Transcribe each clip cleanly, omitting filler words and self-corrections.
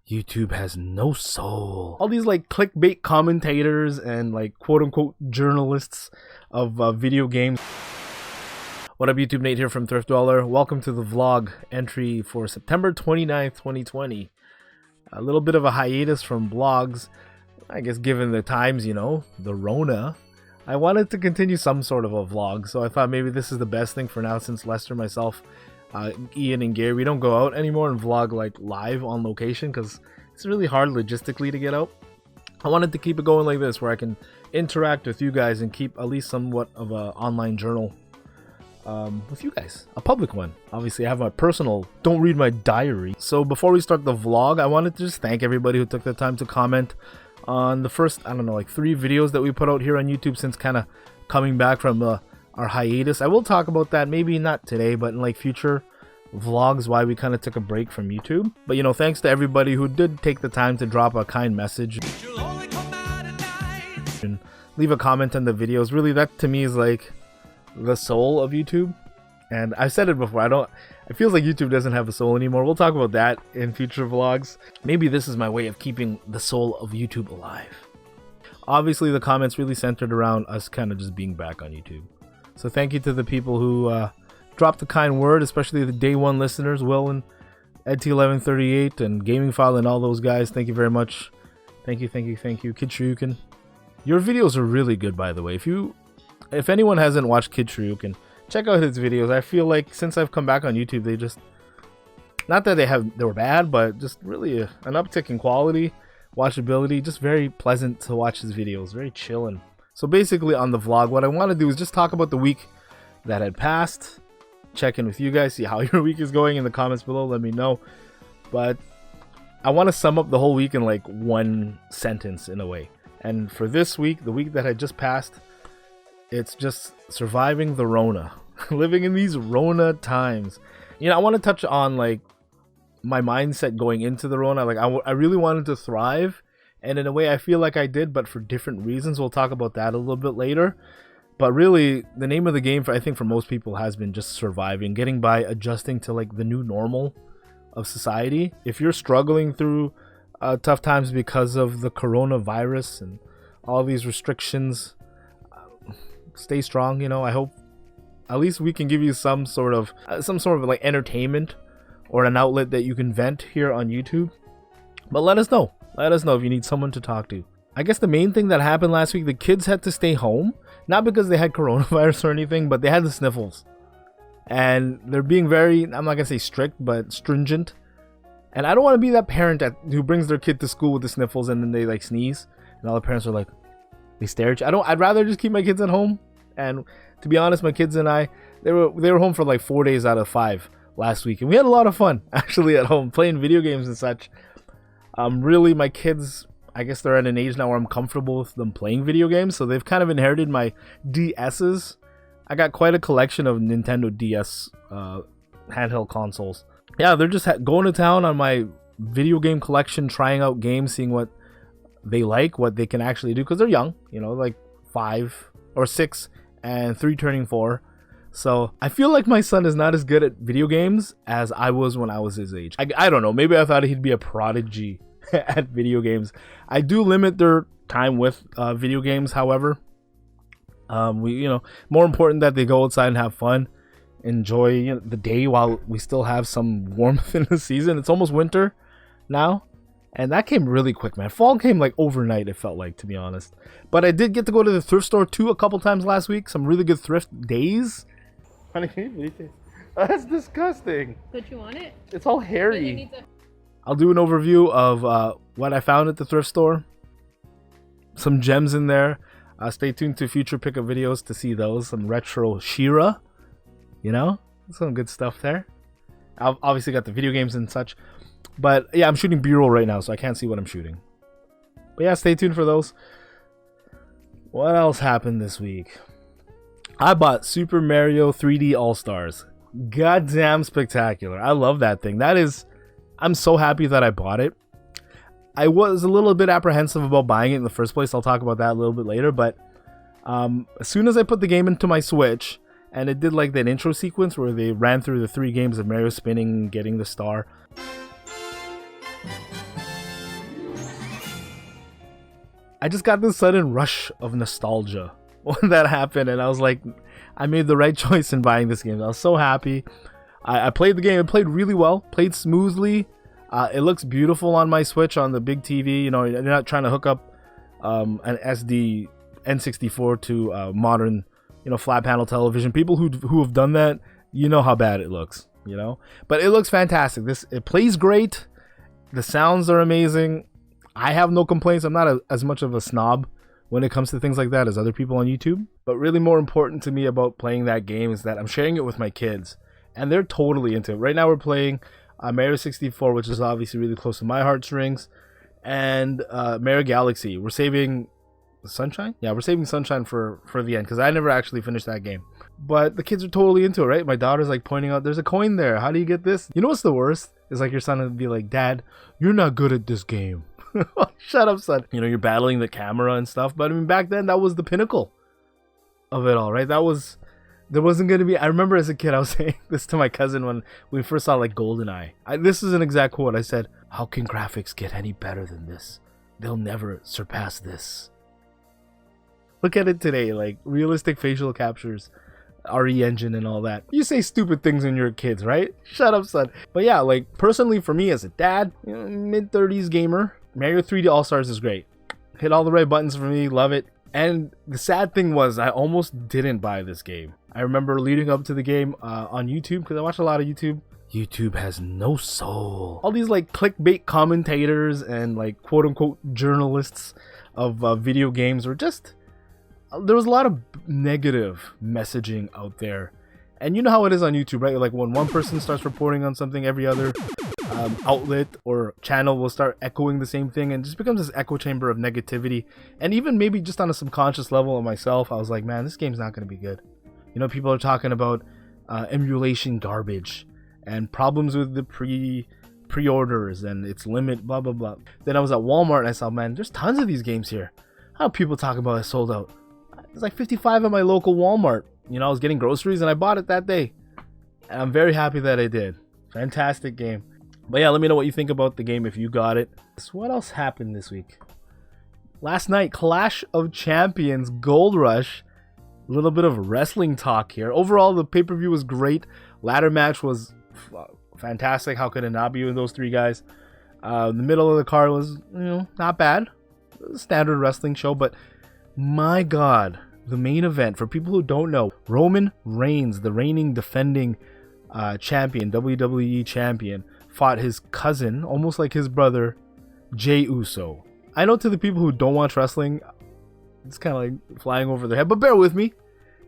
YouTube has no soul. All these like clickbait commentators and like quote-unquote journalists of video games. What up YouTube, Nate here from Thriftdweller. Welcome to the vlog entry for September 29th, 2020. A little bit of a hiatus from vlogs, I guess given the times, you know, the Rona. I wanted to continue some sort of a vlog, so I thought maybe this is the best thing for now since Lester, myself, Ian and Gary, we don't go out anymore and vlog like live on location because it's really hard logistically to get out. I wanted to keep it going like this where I can interact with you guys and keep at least somewhat of an online journal with you guys, a public one. Obviously I have my personal don't read my diary. So before we start the vlog, I wanted to just thank everybody who took the time to comment on the first, I don't know, like 3 videos that we put out here on YouTube since kind of coming back from our hiatus. I will talk about that, maybe not today, but in like future vlogs, why we kind of took a break from YouTube. But you know, thanks to everybody who did take the time to drop a kind message and leave a comment on the videos. Really, that to me is like the soul of YouTube. And I've said it before, it feels like YouTube doesn't have a soul anymore. We'll talk about that in future vlogs. Maybe this is my way of keeping the soul of YouTube alive. Obviously the comments really centered around us kind of just being back on YouTube. So thank you to the people who dropped a kind word, especially the day one listeners, Will and EdT1138 and Gaming File and all those guys. Thank you very much. Thank you, thank you, thank you. Kid Shuriken. Your videos are really good, by the way. If anyone hasn't watched Kid Shuriken, check out his videos. I feel like since I've come back on YouTube, they just, not that they were bad, but just really an uptick in quality, watchability, just very pleasant to watch his videos, very chillin'. So basically on the vlog, what I want to do is just talk about the week that had passed, check in with you guys, see how your week is going in the comments below, let me know. But I want to sum up the whole week in like one sentence in a way. And for this week, the week that had just passed, it's just surviving the Rona, living in these Rona times. You know, I want to touch on like my mindset going into the Rona. Like I really wanted to thrive. And in a way, I feel like I did, but for different reasons. We'll talk about that a little bit later. But really, the name of the game, I think for most people, has been just surviving, getting by, adjusting to like the new normal of society. If you're struggling through tough times because of the coronavirus and all these restrictions, stay strong. You know, I hope at least we can give you some sort of like entertainment or an outlet that you can vent here on YouTube. But let us know. Let us know if you need someone to talk to. I guess the main thing that happened last week, the kids had to stay home. Not because they had coronavirus or anything, but they had the sniffles. And they're being very, I'm not going to say strict, but stringent. And I don't want to be that parent who brings their kid to school with the sniffles and then they like sneeze. And all the parents are like, they stare at you. I'd rather just keep my kids at home. And to be honest, my kids and I, they were home for like 4 days out of 5 last week. And we had a lot of fun actually at home playing video games and such. Really, my kids, I guess they're at an age now where I'm comfortable with them playing video games, so they've kind of inherited my DSs. I got quite a collection of Nintendo DS handheld consoles. Yeah, they're just going to town on my video game collection, trying out games, seeing what they like, what they can actually do, because they're young, you know, like 5 or 6 and 3 turning 4. So I feel like my son is not as good at video games as I was when I was his age. I don't know, maybe I thought he'd be a prodigy at video games. I do limit their time with video games, however. More important that they go outside and have fun, enjoy the day while we still have some warmth in the season. It's almost winter now, and that came really quick, man. Fall came like overnight, it felt like, to be honest. But I did get to go to the thrift store too a couple times last week. Some really good thrift days. That's disgusting. Don't you want it? It's all hairy. I'll do an overview of what I found at the thrift store. Some gems in there. Stay tuned to future pickup videos to see those. Some retro Shira. You know? Some good stuff there. I've obviously got the video games and such. But yeah, I'm shooting B-roll right now, so I can't see what I'm shooting. But yeah, stay tuned for those. What else happened this week? I bought Super Mario 3D All-Stars. Goddamn spectacular. I love that thing. I'm so happy that I bought it. I was a little bit apprehensive about buying it in the first place. I'll talk about that a little bit later. But as soon as I put the game into my Switch, and it did like that intro sequence where they ran through the 3 games of Mario spinning and getting the star. I just got this sudden rush of nostalgia when that happened, and I was like, I made the right choice in buying this game. I was so happy. I played the game. It played really well, played smoothly. It looks beautiful on my Switch on the big TV. You know, you're not trying to hook up an SD N64 to modern, you know, flat panel television. People who have done that, you know how bad it looks, you know. But it looks fantastic. It plays great. The sounds are amazing. I have no complaints. I'm not as much of a snob when it comes to things like that as other people on YouTube. But really more important to me about playing that game is that I'm sharing it with my kids, and they're totally into it. Right now we're playing Mario 64, which is obviously really close to my heartstrings, and Mario Galaxy. We're saving Sunshine? Yeah, we're saving Sunshine for the end, because I never actually finished that game. But the kids are totally into it, right? My daughter's like pointing out, there's a coin there. How do you get this? You know what's the worst? It's like your son would be like, Dad, you're not good at this game. Shut up, son. You know, you're battling the camera and stuff. But I mean, back then, that was the pinnacle of it all, right? There wasn't going to be, I remember as a kid, I was saying this to my cousin when we first saw like GoldenEye. This is an exact quote. I said, how can graphics get any better than this? They'll never surpass this. Look at it today, like realistic facial captures, RE engine and all that. You say stupid things when you're kids, right? Shut up, son. But yeah, like personally for me as a dad, you know, mid-30s gamer, Mario 3D Allstars is great. Hit all the right buttons for me, love it. And the sad thing was I almost didn't buy this game. I remember leading up to the game on YouTube, because I watch a lot of YouTube. YouTube has no soul. All these like clickbait commentators and like quote-unquote journalists of video games were just... There was a lot of negative messaging out there. And you know how it is on YouTube, right? Like when one person starts reporting on something, every other outlet or channel will start echoing the same thing, and just becomes this echo chamber of negativity. And even maybe just on a subconscious level of myself, I was like, man, this game's not going to be good. You know, people are talking about emulation garbage and problems with the pre-orders and its limit, blah, blah, blah. Then I was at Walmart and I saw, man, there's tons of these games here. How people talk about it sold out? There's like 55 at my local Walmart. You know, I was getting groceries and I bought it that day. And I'm very happy that I did. Fantastic game. But yeah, let me know what you think about the game if you got it. So what else happened this week? Last night, Clash of Champions Gold Rush. A little bit of wrestling talk here. Overall, the pay-per-view was great. Ladder match was fantastic. How could it not be with those three guys? The middle of the card was, you know, not bad. Standard wrestling show, but my God, the main event, for people who don't know, Roman Reigns, the reigning defending champion, WWE champion, fought his cousin, almost like his brother, Jey Uso. I know to the people who don't watch wrestling, it's kind of like flying over their head, but bear with me.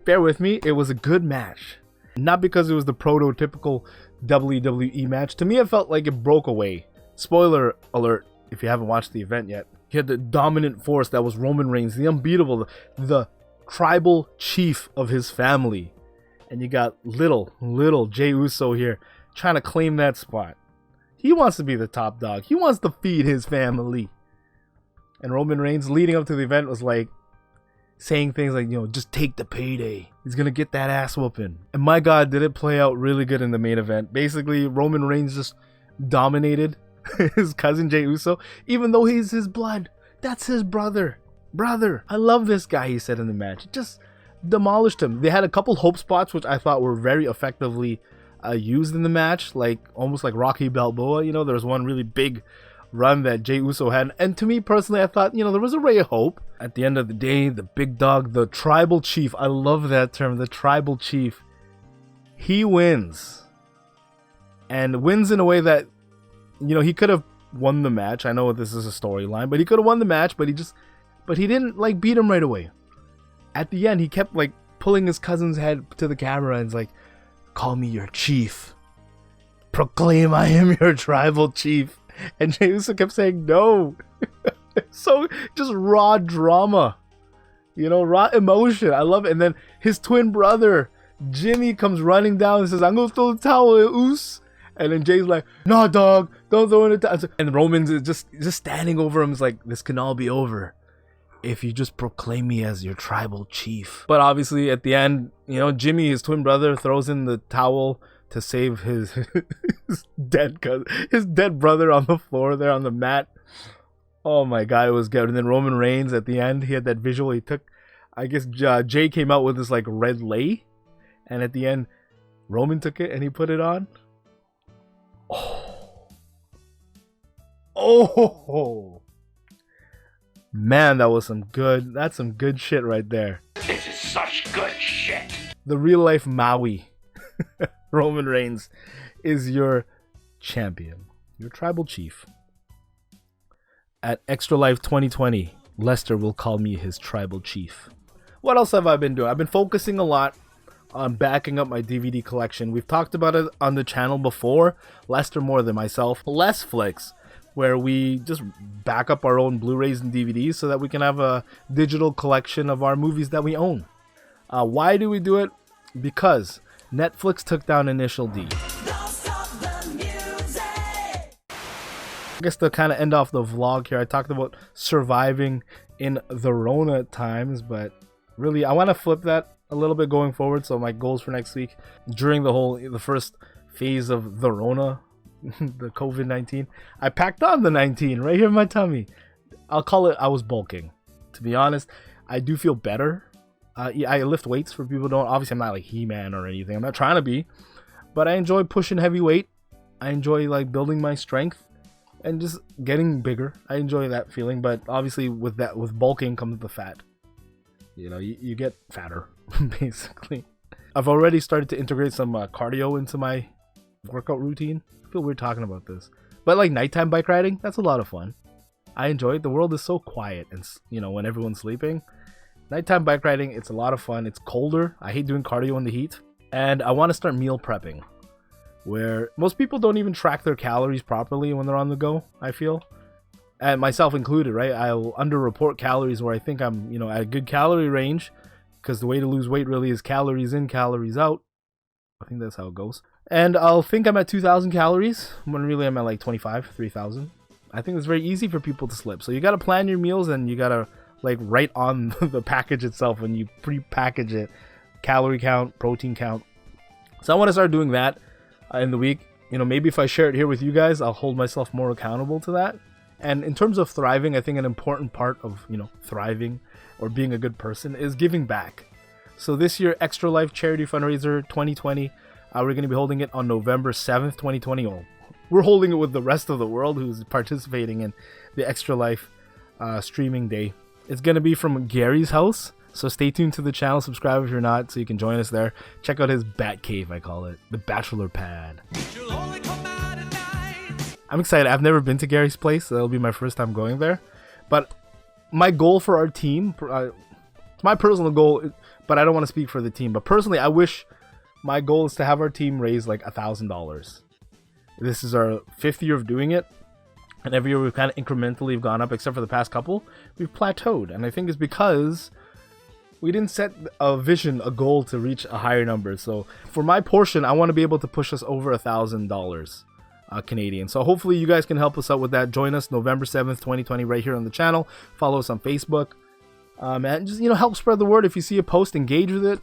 Bear with me. It was a good match. Not because it was the prototypical WWE match. To me, it felt like it broke away. Spoiler alert if you haven't watched the event yet. He had the dominant force that was Roman Reigns, the unbeatable, the tribal chief of his family. And you got little Jey Uso here trying to claim that spot. He wants to be the top dog. He wants to feed his family. And Roman Reigns leading up to the event was like saying things like, you know, just take the payday. He's going to get that ass whooping. And my God, did it play out really good in the main event. Basically, Roman Reigns just dominated his cousin Jey Uso, even though he's his blood. That's his brother. I love this guy, he said in the match. Just demolished him. They had a couple hope spots, which I thought were very effectively used in the match, like almost like Rocky Balboa. You know, there was one really big run that Jey Uso had, and to me personally, I thought, you know, there was a ray of hope. At the end of the day, the big dog, the tribal chief, I love that term, the tribal chief, he wins. And wins in a way that, you know, he could have won the match. I know this is a storyline, but he could have won the match, but he didn't like beat him right away. At the end, he kept like pulling his cousin's head to the camera and it's like, call me your chief. Proclaim I am your tribal chief. And Jey Uso kept saying no. So just raw drama, you know, raw emotion. I love it. And then his twin brother Jimmy comes running down and says, I'm gonna throw the towel at Us. And then Jay's like, no, dog, don't throw in the towel. And Roman's is just standing over him. It's like, this can all be over if you just proclaim me as your tribal chief. But obviously at the end, you know, Jimmy, his twin brother, throws in the towel to save his dead brother on the floor there on the mat. Oh my god, it was good. And then Roman Reigns at the end, he had that visual. He took, I guess Jay came out with this like red lei, and at the end, Roman took it and he put it on. Oh, man, that was that's some good shit right there. This is such good shit. The real life Maui, Roman Reigns, is your champion, your tribal chief. At ExtraLife 2020, Lester will call me his tribal chief. What else have I been doing? I've been focusing a lot on backing up my DVD collection. We've talked about it on the channel before, Lester more than myself. Less Flicks, where we just back up our own Blu-rays and DVDs so that we can have a digital collection of our movies that we own. Why do we do it? Because Netflix took down Initial D. I guess to kind of end off the vlog here, I talked about surviving in the RONA times, but really I want to flip that a little bit going forward. So my goals for next week, during the first phase of the RONA, the COVID-19, I packed on the 19 right here in my tummy. I'll call it I was bulking. To be honest, I do feel better. I lift weights, for people who don't. Obviously, I'm not like He-Man or anything. I'm not trying to be, but I enjoy pushing heavy weight. I enjoy like building my strength and just getting bigger. I enjoy that feeling, but obviously with bulking comes the fat. You know, you get fatter, basically. I've already started to integrate some cardio into my workout routine. I feel weird talking about this, but like nighttime bike riding, that's a lot of fun. I enjoy it. The world is so quiet, and you know, when everyone's sleeping, nighttime bike riding, it's a lot of fun. It's colder. I hate doing cardio in the heat, and I want to start meal prepping, where most people don't even track their calories properly when they're on the go, I feel, and myself included, right? I'll underreport calories where I think I'm, you know, at a good calorie range, because the way to lose weight really is calories in, calories out. I think that's how it goes. And I'll think I'm at 2,000 calories when really I'm at like 25, 3,000. I think it's very easy for people to slip. So you got to plan your meals, and you got to like write on the package itself when you pre-package it, calorie count, protein count. So I want to start doing that in the week. You know, maybe if I share it here with you guys, I'll hold myself more accountable to that. And in terms of thriving, I think an important part of, you know, thriving or being a good person is giving back. So this year, ExtraLife Charity Fundraiser 2020, we're going to be holding it on November 7th, 2020. We're holding it with the rest of the world who's participating in the ExtraLife streaming day. It's going to be from Gary's house. So stay tuned to the channel, subscribe if you're not, so you can join us there. Check out his bat cave, I call it, the bachelor pad. I'm excited. I've never been to Gary's place, so that'll be my first time going there. But my goal for our team, it's my personal goal, but I don't want to speak for the team. But personally, I wish my goal is to have our team raise like $1,000. This is our 5th year of doing it. And every year we've kind of incrementally gone up, except for the past couple. We've plateaued. And I think it's because we didn't set a vision, a goal to reach a higher number. So for my portion, I want to be able to push us over $1,000 Canadian. So hopefully you guys can help us out with that. Join us November 7th, 2020 right here on the channel. Follow us on Facebook. And just, you know, help spread the word. If you see a post, engage with it.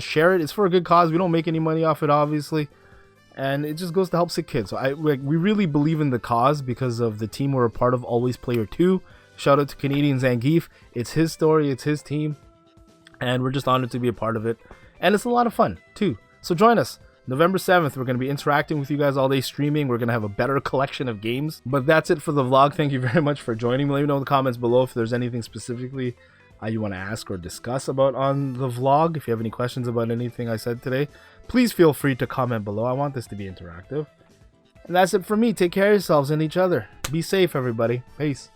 Share it. It's for a good cause. We don't make any money off it, obviously. And it just goes to help sick kids. So we really believe in the cause because of the team we're a part of, Always Player 2. Shout out to Canadian Zangief. It's his story. It's his team. And we're just honored to be a part of it. And it's a lot of fun, too. So join us. November 7th, we're going to be interacting with you guys all day, streaming. We're going to have a better collection of games. But that's it for the vlog. Thank you very much for joining me. Let me know in the comments below if there's anything specifically you want to ask or discuss about on the vlog. If you have any questions about anything I said today, please feel free to comment below. I want this to be interactive. And that's it for me. Take care of yourselves and each other. Be safe, everybody. Peace.